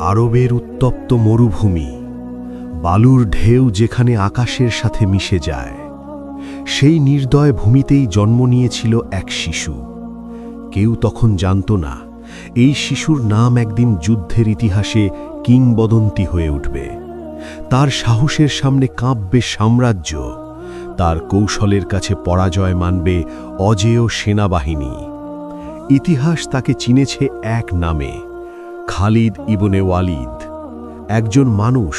আরবের উত্তপ্ত মরুভূমি, বালুর ঢেউ যেখানে আকাশের সাথে মিশে যায়, সেই নির্দয় ভূমিতেই জন্ম নিয়েছিল এক শিশু। কেউ তখন জানত না এই শিশুর নাম একদিন যুদ্ধের ইতিহাসে কিংবদন্তি হয়ে উঠবে। তার সাহসের সামনে কাঁপবে সাম্রাজ্য, তার কৌশলের কাছে পরাজয় মানবে অজেয় সেনাবাহিনী। ইতিহাস তাকে চিনেছে এক নামে, খালিদ ইবনে ওয়ালিদ, একজন মানুষ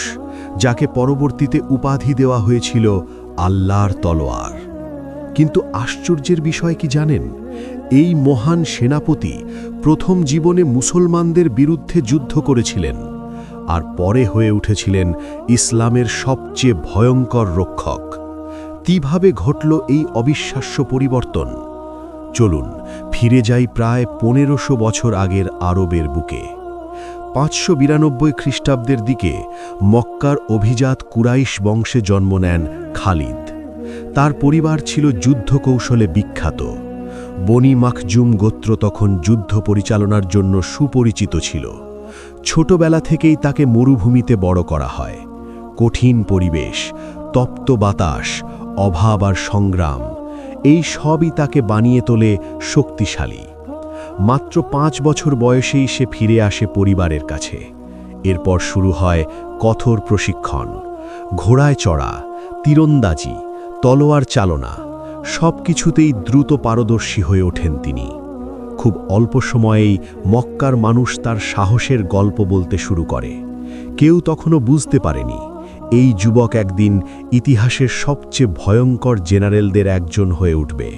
যাকে পরবর্তীতে উপাধি দেওয়া হয়েছিল আল্লাহর তলোয়ার। কিন্তু আশ্চর্যের বিষয় কি জানেন? এই মহান সেনাপতি প্রথম জীবনে মুসলমানদের বিরুদ্ধে যুদ্ধ করেছিলেন, আর পরে হয়ে উঠেছিলেন ইসলামের সবচেয়ে ভয়ঙ্কর রক্ষক। কিভাবে ঘটল এই অবিশ্বাস্য পরিবর্তন? চলুন ফিরে যাই প্রায় 1500 বছর আগের আরবের বুকে। 592 খ্রিস্টাব্দের দিকে মক্কার অভিজাত কুরাইশ বংশে জন্ম নেন খালিদ। তার পরিবার ছিল যুদ্ধ কৌশলে বিখ্যাত। বনি মাখজুম গোত্র তখন যুদ্ধ পরিচালনার জন্য সুপরিচিত ছিল। ছোটবেলা থেকেই তাকে মরুভূমিতে বড় করা হয়। কঠিন পরিবেশ, তপ্ত বাতাস, অভাব আর সংগ্রাম, এই সবই তাকে বানিয়ে তোলে শক্তিশালী। মাত্র 5 বছর বয়সেই সে ফিরে আসে পরিবারের কাছে। এরপর শুরু হয় কঠোর প্রশিক্ষণ, ঘোড়ায় চড়া, তীরন্দাজি, তলোয়ার চালনা, সব কিছুতেই দ্রুত পারদর্শী হয়ে ওঠেন তিনি। খুব অল্প সময়েই মক্কার মানুষ তার সাহসের গল্প বলতে শুরু করে। কেউ তখনও বুঝতে পারেনি এই যুবক একদিন ইতিহাসের সবচেয়ে ভয়ঙ্কর জেনারেলদের একজন হয়ে উঠবে।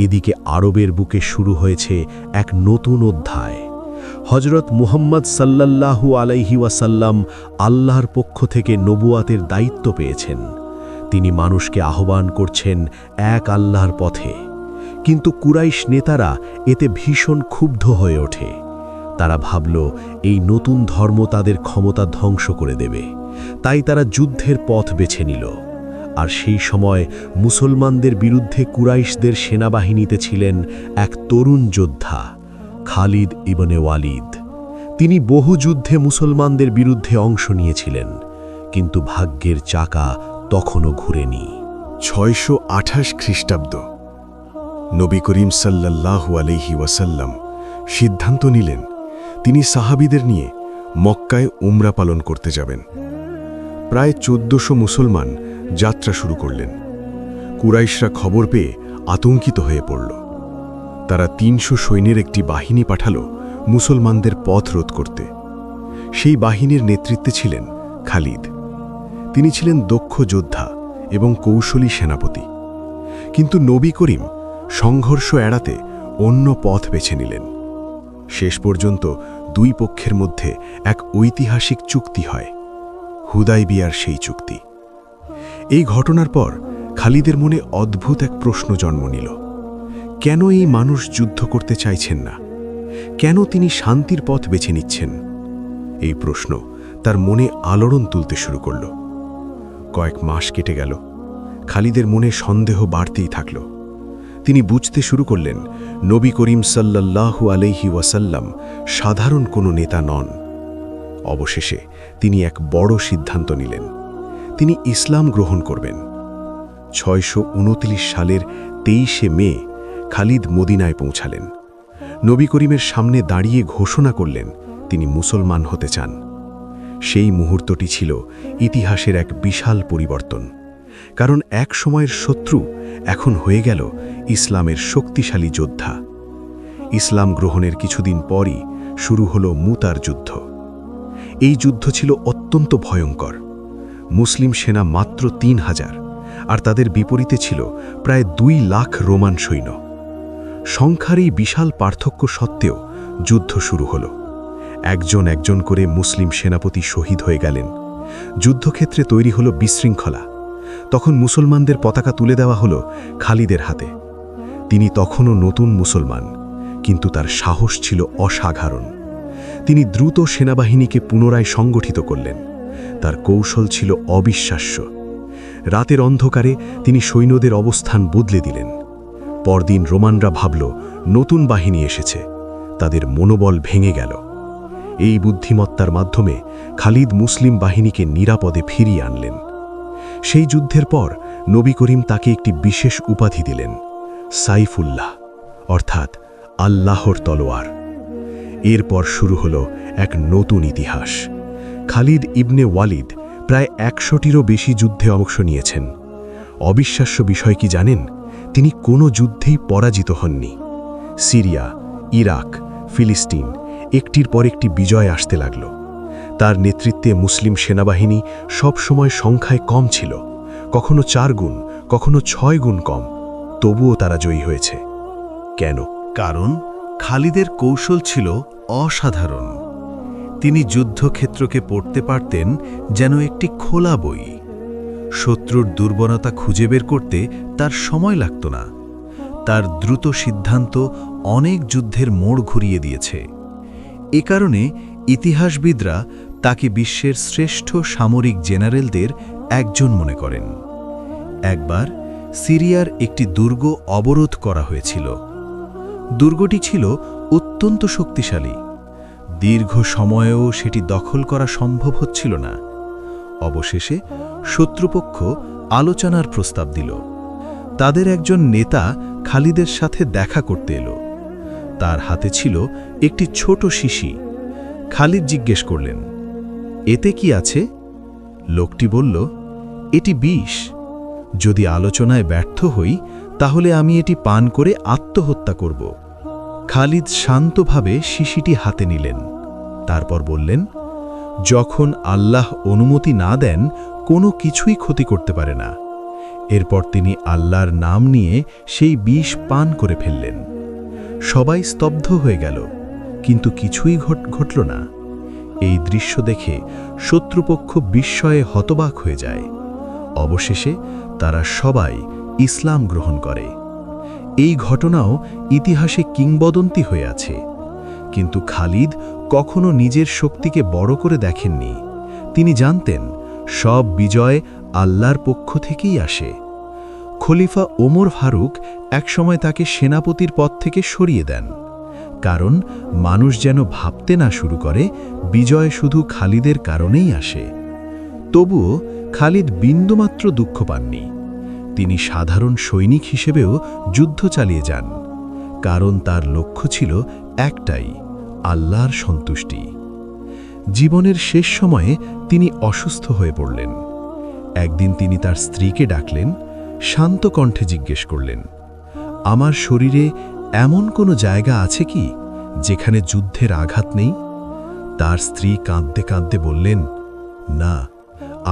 এদিকে আরবের বুকে শুরু হয়েছে এক নতুন অধ্যায়। হজরত মুহাম্মদ সাল্লাল্লাহু আলাইহি ওয়াসাল্লাম আল্লাহর পক্ষ থেকে নবুয়াতের দায়িত্ব পেয়েছেন। তিনি মানুষকে আহ্বান করছেন এক আল্লাহর পথে। কিন্তু কুরাইশ নেতারা এতে ভীষণ ক্ষুব্ধ হয়ে ওঠে। তারা ভাবল এই নতুন ধর্ম তাদের ক্ষমতা ধ্বংস করে দেবে, তাই তারা যুদ্ধের পথ বেছে নিল। আর সেই সময় মুসলমানদের বিরুদ্ধে কুরাইশদের সেনাবাহিনীতে ছিলেন এক তরুণ যোদ্ধা, খালিদ ইবনে ওয়ালিদ। তিনি বহু যুদ্ধে মুসলমানদের বিরুদ্ধে অংশ নিয়েছিলেন, কিন্তু ভাগ্যের চাকা তখনও ঘুরেনি। 628 খ্রিস্টাব্দ। নবী করিম সাল্লাল্লাহু আলাইহি ওয়াসাল্লাম সিদ্ধান্ত নিলেন তিনি সাহাবীদের নিয়ে মক্কায় উমরা পালন করতে যাবেন। প্রায় 1400 মুসলমান যাত্রা শুরু করলেন। কুরাইশরা খবর পেয়ে আতঙ্কিত হয়ে পড়ল। তারা 300 সৈন্যের একটি বাহিনী পাঠালো মুসলমানদের পথ রোধ করতে। সেই বাহিনীর নেতৃত্বে ছিলেন খালিদ। তিনি ছিলেন দক্ষ যোদ্ধা এবং কৌশলী সেনাপতি। কিন্তু নবী করিম সংঘর্ষ এড়াতে অন্য পথ বেছে নিলেন। শেষ পর্যন্ত দুই পক্ষের মধ্যে এক ঐতিহাসিক চুক্তি হয়, হুদাইবিয়ার সেই চুক্তি। এই ঘটনার পর খালিদের মনে অদ্ভুত এক প্রশ্ন জন্ম নিল। কেন এই মানুষ যুদ্ধ করতে চাইছেন না? কেন তিনি শান্তির পথ বেছে নিচ্ছেন? এই প্রশ্ন তার মনে আলোড়ন তুলতে শুরু করল। কয়েক মাস কেটে গেল। খালিদের মনে সন্দেহ বাড়তেই থাকল। তিনি বুঝতে শুরু করলেন নবী করিম সাল্লাল্লাহু আলাইহি ওয়াসাল্লাম সাধারণ কোনো নেতা নন। অবশেষে তিনি এক বড় সিদ্ধান্ত নিলেন। তিনি ইসলাম গ্রহণ করবেন। 629 সালের 23শে মে খালিদ মদিনায় পৌঁছালেন। নবী করিমের সামনে দাঁড়িয়ে ঘোষণা করলেন তিনি মুসলমান হতে চান। সেই মুহূর্তটি ছিল ইতিহাসের এক বিশাল পরিবর্তন। কারণ এক সময়ের শত্রু এখন হয়ে গেল ইসলামের শক্তিশালী যোদ্ধা। ইসলাম গ্রহণের কিছুদিন পরই শুরু হলো মুতার যুদ্ধ। এই যুদ্ধ ছিল অত্যন্ত ভয়ঙ্কর। মুসলিম সেনা মাত্র 3000, আর তাদের বিপরীতে ছিল প্রায় 2 লাখ রোমান সৈন্য। সংখ্যার এই বিশাল পার্থক্য সত্ত্বেও যুদ্ধ শুরু হলো। একজন একজন করে মুসলিম সেনাপতি শহীদ হয়ে গেলেন। যুদ্ধক্ষেত্রে তৈরি হলো বিশৃঙ্খলা। তখন মুসলমানদের পতাকা তুলে দেওয়া হলো খালিদের হাতে। তিনি তখনও নতুন মুসলমান, কিন্তু তার সাহস ছিল অসাধারণ। তিনি দ্রুত সেনাবাহিনীকে পুনরায় সংগঠিত করলেন। তার কৌশল ছিল অবিশ্বাস্য। রাতের অন্ধকারে তিনি সৈন্যদের অবস্থান বদলে দিলেন। পরদিন রোমানরা ভাবল নতুন বাহিনী এসেছে। তাদের মনোবল ভেঙে গেল। এই বুদ্ধিমত্তার মাধ্যমে খালিদ মুসলিম বাহিনীকে নিরাপদে ফিরিয়ে আনলেন। সেই যুদ্ধের পর নবী করিম তাকে একটি বিশেষ উপাধি দিলেন, সাইফুল্লাহ, অর্থাৎ আল্লাহর তলোয়ার। এরপর শুরু হল এক নতুন ইতিহাস। খালিদ ইবনে ওয়ালিদ প্রায় ১০০টিরও বেশি যুদ্ধে অংশ নিয়েছেন। অবিশ্বাস্য বিষয় কি জানেন? তিনি কোনো যুদ্ধেই পরাজিত হননি। সিরিয়া, ইরাক, ফিলিস্তিন একটির পর একটি বিজয় আসতে লাগল। তার নেতৃত্বে মুসলিম সেনাবাহিনী সবসময় সংখ্যায় কম ছিল, কখনো ৪ গুণ, কখনো ৬ গুণ কম, তবুও তারা জয়ী হয়েছে। কেন? কারণ খালিদের কৌশল ছিল অসাধারণ। তিনি যুদ্ধক্ষেত্রকে পড়তে পারতেন যেন একটি খোলা বই। শত্রুর দুর্বলতা খুঁজে বের করতে তার সময় লাগত না। তার দ্রুত সিদ্ধান্ত অনেক যুদ্ধের মোড় ঘুরিয়ে দিয়েছে। এ কারণে ইতিহাসবিদরা তাকে বিশ্বের শ্রেষ্ঠ সামরিক জেনারেলদের একজন মনে করেন। একবার সিরিয়ার একটি দুর্গ অবরোধ করা হয়েছিল। দুর্গটি ছিল অত্যন্ত শক্তিশালী। দীর্ঘ সময়েও সেটি দখল করা সম্ভব হচ্ছিল না। অবশেষে শত্রুপক্ষ আলোচনার প্রস্তাব দিল। তাদের একজন নেতা খালিদের সাথে দেখা করতে এলো। তার হাতে ছিল একটি ছোট শিশি। খালিদ জিজ্ঞেস করলেন, এতে কি আছে? লোকটি বলল, এটি বিষ। যদি আলোচনায় ব্যর্থ হই তাহলে আমি এটি পান করে আত্মহত্যা করব। খালিদ শান্তভাবে শিশিটি হাতে নিলেন। তারপর বললেন, যখন আল্লাহ অনুমতি না দেন কোনো কিছুই ক্ষতি করতে পারে না। এরপর তিনি আল্লাহর নাম নিয়ে সেই বিষ পান করে ফেললেন। সবাই স্তব্ধ হয়ে গেল, কিন্তু কিছুই ঘটল না। এই দৃশ্য দেখে শত্রুপক্ষ বিস্ময়ে হতবাক হয়ে যায়। অবশেষে তারা সবাই ইসলাম গ্রহণ করে। এই ঘটনাও ইতিহাসে কিংবদন্তি হয়ে আছে। কিন্তু খালিদ কখনো নিজের শক্তিকে বড় করে দেখেননি। তিনি জানতেন সব বিজয় আল্লাহর পক্ষ থেকেই আসে। খলিফা ওমর ফারুক একসময় তাকে সেনাপতির পদ থেকে সরিয়ে দেন, কারণ মানুষ যেন ভাবতে না শুরু করে বিজয় শুধু খালিদের কারণেই আসে। তবুও খালিদ বিন্দুমাত্র দুঃখ পাননি। তিনি সাধারণ সৈনিক হিসেবেও যুদ্ধ চালিয়ে যান, কারণ তার লক্ষ্য ছিল একটাই, আল্লাহর সন্তুষ্টি। জীবনের শেষ সময়ে তিনি অসুস্থ হয়ে পড়লেন। একদিন তিনি তার স্ত্রীকে ডাকলেন, শান্ত কণ্ঠে জিজ্ঞেস করলেন, আমার শরীরে এমন কোনো জায়গা আছে কি যেখানে যুদ্ধের আঘাত নেই? তার স্ত্রী কাঁদতে কাঁদতে বললেন, না,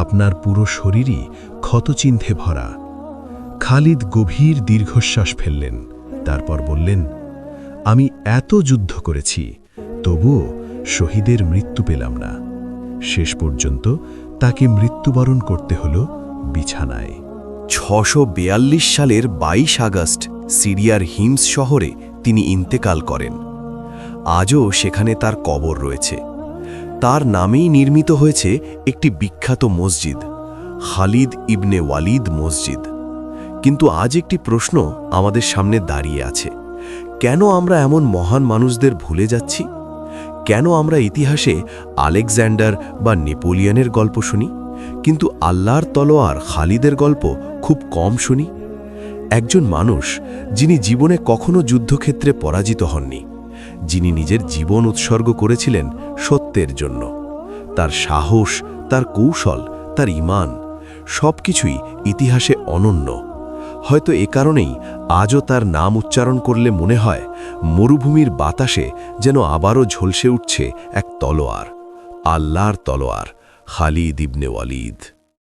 আপনার পুরো শরীরই ক্ষতচিহ্নে ভরা। খালিদ গভীর দীর্ঘশ্বাস ফেললেন। তারপর বললেন, আমি এত যুদ্ধ করেছি, তবুও শহীদের মৃত্যু পেলাম না। শেষ পর্যন্ত তাকে মৃত্যুবরণ করতে হল বিছানায়। 642 সালের 22 আগস্ট সিরিয়ার হিমস শহরে তিনি ইন্তেকাল করেন। আজও সেখানে তার কবর রয়েছে। তার নামেই নির্মিত হয়েছে একটি বিখ্যাত মসজিদ, খালিদ ইবনে ওয়ালিদ মসজিদ। কিন্তু আজ একটি প্রশ্ন আমাদের সামনে দাঁড়িয়ে আছে, কেন আমরা এমন মহান মানুষদের ভুলে যাচ্ছি? কেন আমরা ইতিহাসে আলেকজান্ডার বা নেপোলিয়নের গল্প শুনি, কিন্তু আল্লাহর তলোয়ার খালিদের গল্প খুব কম শুনি? একজন মানুষ যিনি জীবনে কখনো যুদ্ধক্ষেত্রে পরাজিত হননি, যিনি নিজের জীবন উৎসর্গ করেছিলেন সত্যের জন্য। তার সাহস, তার কৌশল, তার ঈমান সবকিছুই ইতিহাসে অনন্য। হয়তো এ কারণেই আজও তার নাম উচ্চারণ করলে মনে হয় মরুভূমির বাতাসে যেন আবারও ঝলসে উঠছে এক তলোয়ার, আল্লাহর তলোয়ার, খালিদ ইবনে ওয়ালিদ।